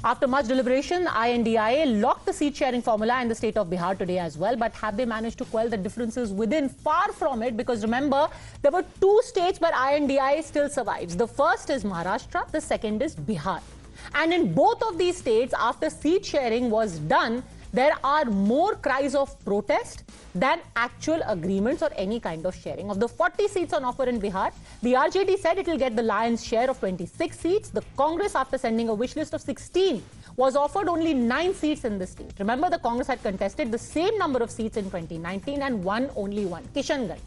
After much deliberation, I.N.D.I.A locked the seat sharing formula in the state of Bihar today as well. But have they managed to quell the differences within? Far from it, because remember, there were two states where I.N.D.I.A still survives. The first is Maharashtra, the second is Bihar. And in both of these states, after seat sharing was done, there are more cries of protest than actual agreements or any kind of sharing. Of the 40 seats on offer in Bihar, the RJD said it will get the lion's share of 26 seats. The Congress, after sending a wish list of 16, was offered only 9 seats in the state. Remember, the Congress had contested the same number of seats in 2019 and won only one, Kishanganj.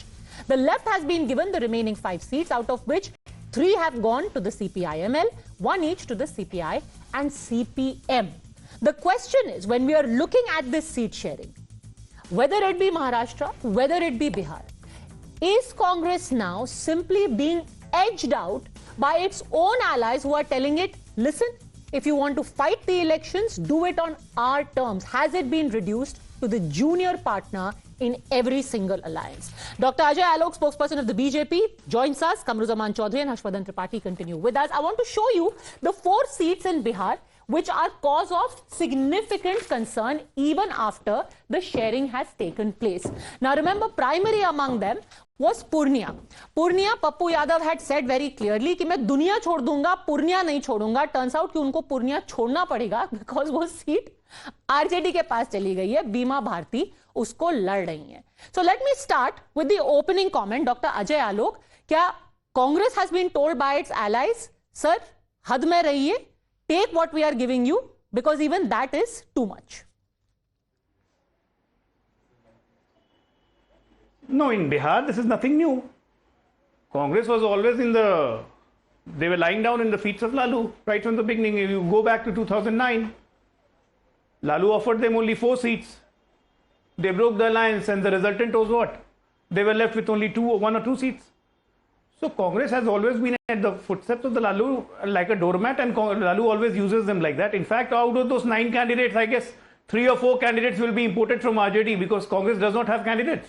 The left has been given the remaining 5 seats, out of which 3 have gone to the CPI-ML, 1 each to the CPI and CPM. The question is, when we are looking at this seat sharing, whether it be Maharashtra, whether it be Bihar, is Congress now simply being edged out by its own allies who are telling it, listen, if you want to fight the elections, do it on our terms? Has it been reduced to the junior partner in every single alliance? Dr. Ajay Alok, spokesperson of the BJP, joins us. Kamru Choudhury and Harshvardhan Tripathi continue with us. I want to show you the 4 seats in Bihar which are cause of significant concern even after the sharing has taken place. Now remember, primary among them was Purnia. Purnia, Pappu Yadav had said very clearly कि मैं दुनिया छोड़ दूंगा, Purnia नहीं छोड़ूंगा. Turns out कि उनको Purnia छोड़ना पड़ेगा because वो सीट RJD के पास चली गई है. बीमा भारती उसको लड़ रही है. So let me start with the opening comment, Dr. Ajay Alok. क्या Congress has been told by its allies, sir, हद में रहिए, take what we are giving you, because even that is too much? No, in Bihar, this is nothing new. Congress was always they were lying down in the feet of Lalu right from the beginning. If you go back to 2009, Lalu offered them only 4 seats. They broke the alliance, and the resultant was what? They were left with only 1 or 2 seats. So Congress has always been at the footsteps of the Lalu like a doormat, and Lalu always uses them like that. In fact, out of those 9 candidates, I guess 3 or 4 candidates will be imported from RJD because Congress does not have candidates.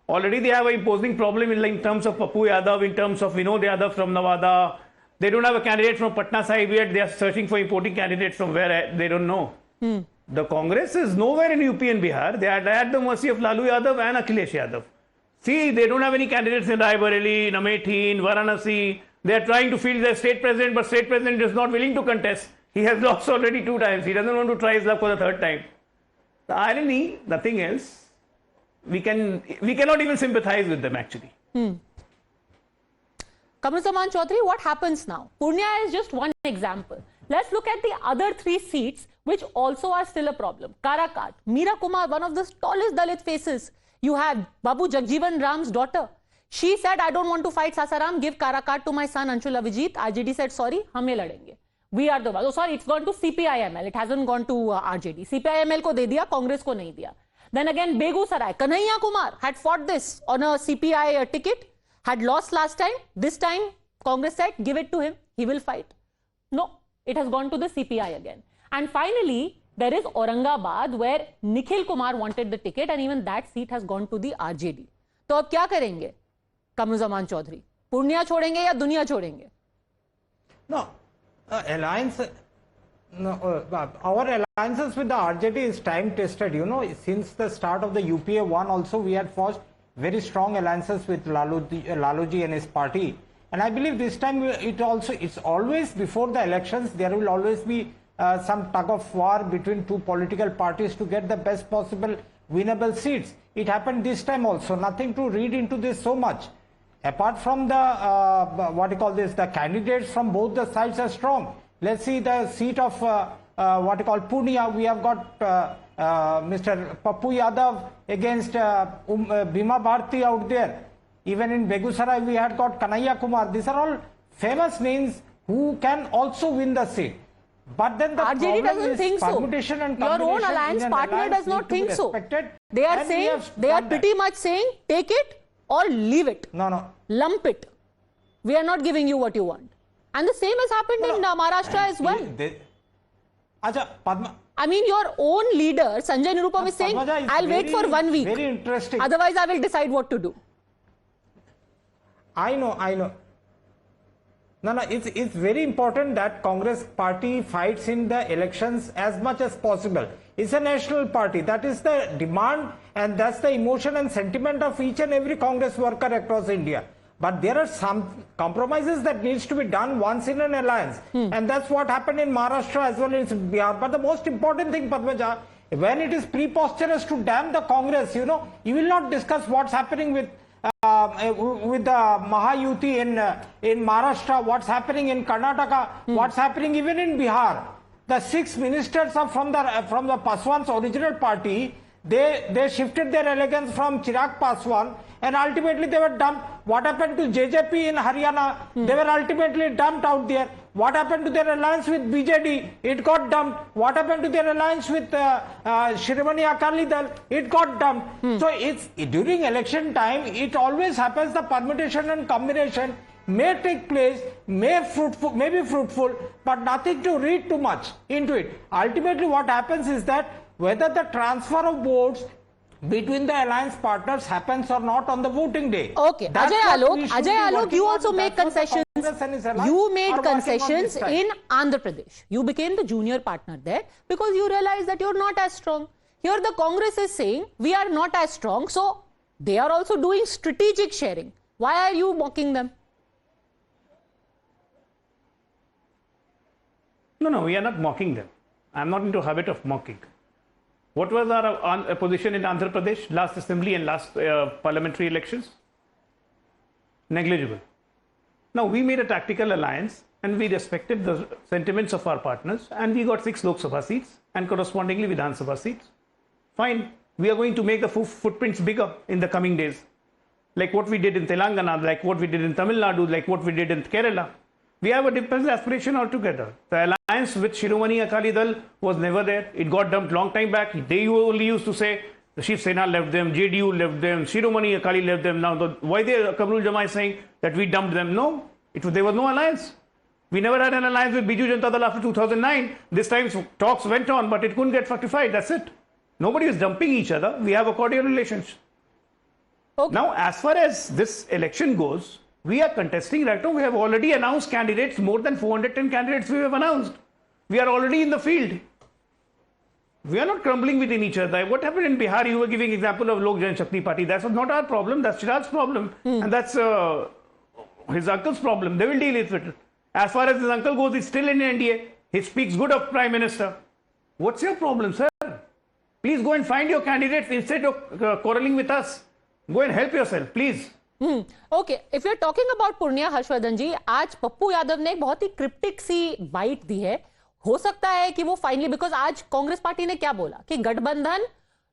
Already they have an imposing problem in terms of Pappu Yadav, in terms of Vinod Yadav from Nawada. They don't have a candidate from Patna Sahib yet. They are searching for importing candidates from where they don't know. The Congress is nowhere in UP and Bihar. They are at the mercy of Lalu Yadav and Akhilesh Yadav. See, they don't have any candidates in Raebareli, in Amethi, in Varanasi. They are trying to field their state president, but state president is not willing to contest. He has lost already 2 times. He doesn't want to try his luck for the 3rd time. The irony, nothing else. We cannot even sympathize with them actually. Kamru Choudhury, what happens now? Purnia is just one example. Let's look at the other 3 seats which also are still a problem. Karakat, Meera Kumar, one of the tallest Dalit faces. You have Babu Jagjeevan Ram's daughter. She said, I don't want to fight Sasaram, give Karakat to my son Anshul Avijit. RJD said, sorry, hum ladenge. We are the ones. Oh, sorry, it's gone to CPI-ML. It hasn't gone to RJD. CPI-ML ko de diya, Congress ko nahi diya. Then again, Begusarai, Kanhaiya Kumar had fought this on a CPI ticket, had lost last time. This time, Congress said, give it to him, he will fight. No, it has gone to the CPI again. And finally, there is Aurangabad, where Nikhil Kumar wanted the ticket, and even that seat has gone to the RJD. तो अब क्या करेंगे कमरू चौधरी? पूर्णिया छोड़ेंगे या दुनिया छोड़ेंगे? No, alliance. No, our alliances with the RJD is time tested. You know, since the start of the UPA 1 also, we had forged very strong alliances with Laluji and his party. And I believe this time it's always before the elections, there will always be some tug of war between 2 political parties to get the best possible winnable seats. It happened this time also. Nothing to read into this so much. Apart from the the candidates from both the sides are strong. Let's see the seat of Purnia. We have got Mr. Pappu Yadav against Bhima Bharti out there. Even in Begusarai, we had got Kanhaiya Kumar. These are all famous names who can also win the seat. But then the RJD doesn't think so. Your own alliance partner does not think so. They are saying, they are pretty much saying, take it or leave it. No. Lump it. We are not giving you what you want. And the same has happened in Maharashtra as well. I mean, your own leader, Sanjay Nirupam, is saying, I'll wait for 1 week. Very interesting. Otherwise, I will decide what to do. I know. No, no, it's very important that Congress party fights in the elections as much as possible. It's a national party. That is the demand and that's the emotion and sentiment of each and every Congress worker across India. But there are some compromises that needs to be done once in an alliance. And that's what happened in Maharashtra as well as in Bihar. But the most important thing, Padmaja, when it is preposterous to damn the Congress, you will not discuss what's happening with the Mahayuti in Maharashtra, what's happening in Karnataka, what's happening even in Bihar. The 6 ministers are from the Paswan's original party. They shifted their allegiance from Chirag Paswan and ultimately they were dumped. What happened to JJP in Haryana? They were ultimately dumped out there. What happened to their alliance with BJD? It got dumped. What happened to their alliance with Shiromani Akali Dal? It got dumped. So it's during election time, it always happens the permutation and combination may take place, may be fruitful, but nothing to read too much into it. Ultimately what happens is that whether the transfer of votes between the alliance partners happens or not on the voting day. Okay, Ajay Alok, you also make concessions. You made concessions in Andhra Pradesh. You became the junior partner there because you realized that you're not as strong. Here the Congress is saying we are not as strong, so they are also doing strategic sharing. Why are you mocking them? No, we are not mocking them. I'm not into a habit of mocking. What was our position in Andhra Pradesh, last assembly and last parliamentary elections? Negligible. Now, we made a tactical alliance and we respected the sentiments of our partners and we got 6 Lok Sabha seats and correspondingly Vidhan Sabha seats. Fine. We are going to make the footprints bigger in the coming days. Like what we did in Telangana, like what we did in Tamil Nadu, like what we did in Kerala. We have a different aspiration altogether. The alliance with Shiromani Akali Dal was never there. It got dumped long time back. They only used to say the Shiv Sena left them, JDU left them, Shiromani Akali left them. Now, why Kamru Choudhury is saying that we dumped them? No, there was no alliance. We never had an alliance with Biju Janata Dal after 2009. This time talks went on, but it couldn't get fructified. That's it. Nobody is dumping each other. We have a cordial relationship. Okay. Now, as far as this election goes, we are contesting right now. We have already announced candidates, more than 410 candidates we have announced. We are already in the field. We are not crumbling within each other. What happened in Bihar, you were giving example of Lok Jan Shakti Party. That was not our problem. That's Chirag's problem. And that's his uncle's problem. They will deal with it. As far as his uncle goes, he's still in I.N.D.A. He speaks good of Prime Minister. What's your problem, sir? Please go and find your candidates instead of quarreling with us. Go and help yourself, please. Okay, if you're talking about Purnia Harshvardhan जी, आज पप्पू यादव ने एक बहुत ही cryptic सी bite दी है. हो सकता है कि वो फाइनली, बिकॉज आज कांग्रेस पार्टी ने क्या बोला कि गठबंधन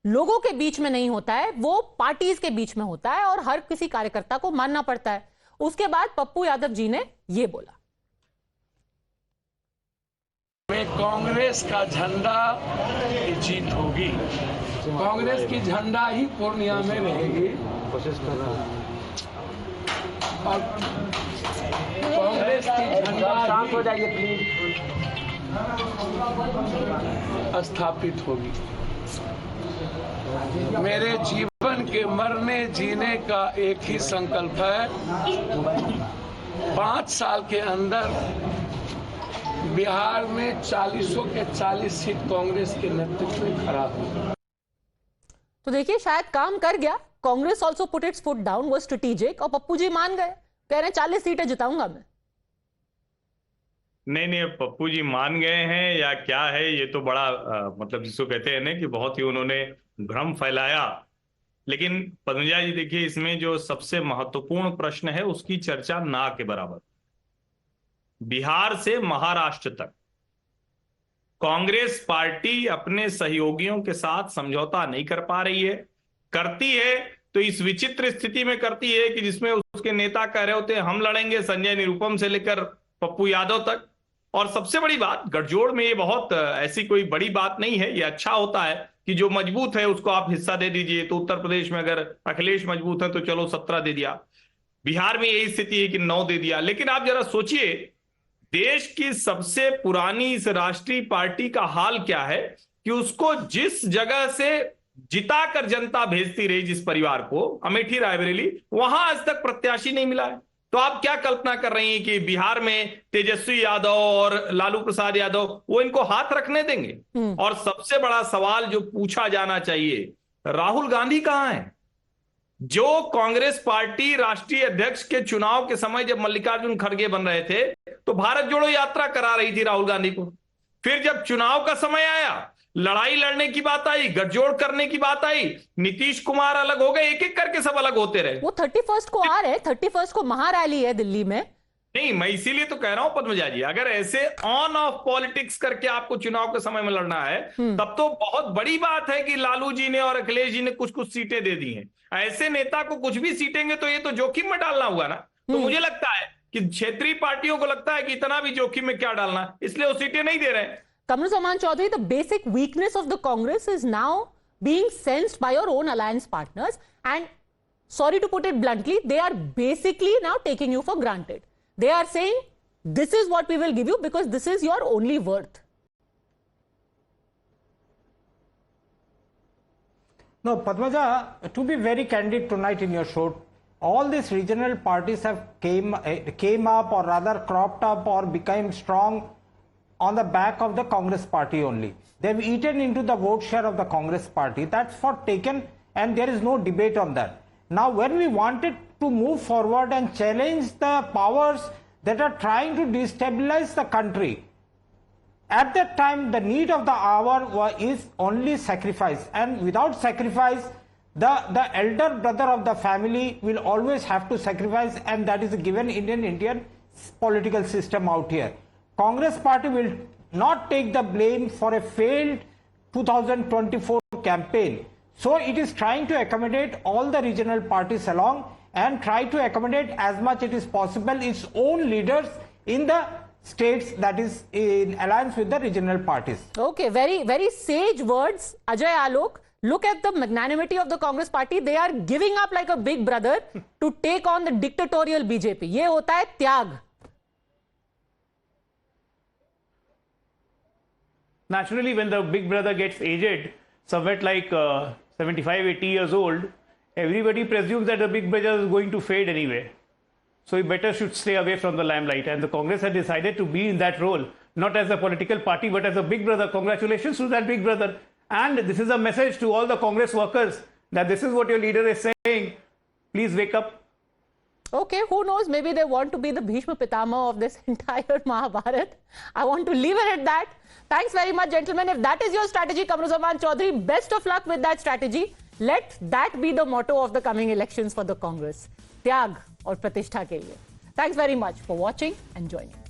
लोगों के बीच में नहीं होता है, वो पार्टीज के बीच में होता है और हर किसी कार्यकर्ता को मानना पड़ता है. उसके बाद पप्पू यादव जी ने ये बोला, में कांग्रेस का झंडा की जीत होगी. कांग्रेस की झंडा ही पूर्णिया में रहेगी. कोशिश कर रहा है और कांग्रेस की झंडा शांत हो जाइए प्लीज, स्थापित होगी. मेरे जीवन के मरने जीने का एक ही संकल्प है, 5 साल के अंदर बिहार में 40 के 40 सीट कांग्रेस के नेतृत्व में खड़ा होगा. तो देखिए शायद काम कर गया. Congress also put it's foot down, वो स्ट्रेटेजिक, और पप्पू जी मान गए, कह रहे हैं 40 सीटें जिताऊंगा मैं. नहीं, पप्पू जी मान गए हैं या क्या है, ये तो बड़ा मतलब जिसको कहते हैं ना कि बहुत ही उन्होंने भ्रम फैलाया. लेकिन पद्मजा जी देखिए, इसमें जो सबसे महत्वपूर्ण प्रश्न है उसकी चर्चा ना के बराबर. बिहार से महाराष्ट्र तक कांग्रेस पार्टी अपने सहयोगियों के साथ समझौता नहीं कर पा रही है. करती है तो इस विचित्र स्थिति में करती है कि जिसमें उसके नेता कह रहे होते हैं हम लड़ेंगे, संजय निरुपम से लेकर पप्पू यादव तक. और सबसे बड़ी बात, गठजोड़ में ये बहुत ऐसी कोई बड़ी बात नहीं है. ये अच्छा होता है कि जो मजबूत है उसको आप हिस्सा दे दीजिए. तो उत्तर प्रदेश में अगर अखिलेश मजबूत है तो चलो 17 दे दिया. बिहार में यही स्थिति है कि 9 दे दिया. लेकिन आप जरा सोचिए, देश की सबसे पुरानी इस राष्ट्रीय पार्टी का हाल क्या है कि उसको जिस जगह से जिताकर जनता भेजती रही, जिस परिवार को, अमेठी रायबरेली, वहां आज तक प्रत्याशी नहीं मिला है. तो आप क्या कल्पना कर रही हैं कि बिहार में तेजस्वी यादव और लालू प्रसाद यादव वो इनको हाथ रखने देंगे? और सबसे बड़ा सवाल जो पूछा जाना चाहिए, राहुल गांधी कहां है? जो कांग्रेस पार्टी राष्ट्रीय अध्यक्ष के चुनाव के समय जब मल्लिकार्जुन खड़गे बन रहे थे तो भारत जोड़ो यात्रा करा रही थी राहुल गांधी को। फिर जब चुनाव का समय आया, लड़ाई लड़ने की बात आई, गठजोड़ करने की बात आई, नीतीश कुमार अलग हो गए, एक एक करके सब अलग होते रहे। वो 31 को आ रहे, 31 को महारैली है दिल्ली में। नहीं, मैं इसीलिए तो कह रहा हूं पद्मजा जी, अगर ऐसे ऑन ऑफ पॉलिटिक्स करके आपको चुनाव के समय में लड़ना है तब तो बहुत बड़ी बात है कि लालू जी ने और अखिलेश जी ने कुछ कुछ सीटें दे दी हैं। ऐसे नेता को कुछ भी सीटेंगे तो ये तो जोखिम में डालना होगा ना। तो मुझे लगता है कि क्षेत्रीय पार्टियों को लगता है कि इतना भी जोखिम में क्या डालना, इसलिए वो सीटें नहीं दे रहे हैं। Kamru Choudhury, the basic weakness of the Congress is now being sensed by your own alliance partners, and sorry to put it bluntly, they are basically now taking you for granted. They are saying, this is what we will give you because this is your only worth. No, Padmaja, to be very candid tonight in your show, all these regional parties have came up, or rather cropped up or became strong on the back of the Congress party only. They've eaten into the vote share of the Congress party. That's for taken, and there is no debate on that. Now, when we wanted to move forward and challenge the powers that are trying to destabilize the country, at that time the need of the hour is only sacrifice, and without sacrifice the elder brother of the family will always have to sacrifice, and that is a given Indian political system out here. Congress party will not take the blame for a failed 2024 campaign. So it is trying to accommodate all the regional parties along and try to accommodate as much it is possible its own leaders in the states that is in alliance with the regional parties. Okay, very sage words, Ajay Alok. Look at the magnanimity of the Congress party. They are giving up like a big brother to take on the dictatorial BJP. ये होता है त्याग. Naturally, when the big brother gets aged, somewhat like 75, 80 years old, everybody presumes that the big brother is going to fade anyway. So he better should stay away from the limelight. And the Congress has decided to be in that role, not as a political party, but as a big brother. Congratulations to that big brother. And this is a message to all the Congress workers that this is what your leader is saying. Please wake up. Okay, who knows? Maybe they want to be the Bhishma Pitama of this entire Mahabharat. I want to leave it at that. Thanks very much, gentlemen. If that is your strategy, Kamru Choudhury, best of luck with that strategy. Let that be the motto of the coming elections for the Congress. Tyag और प्रतिष्ठा के लिए. Thanks very much for watching and joining.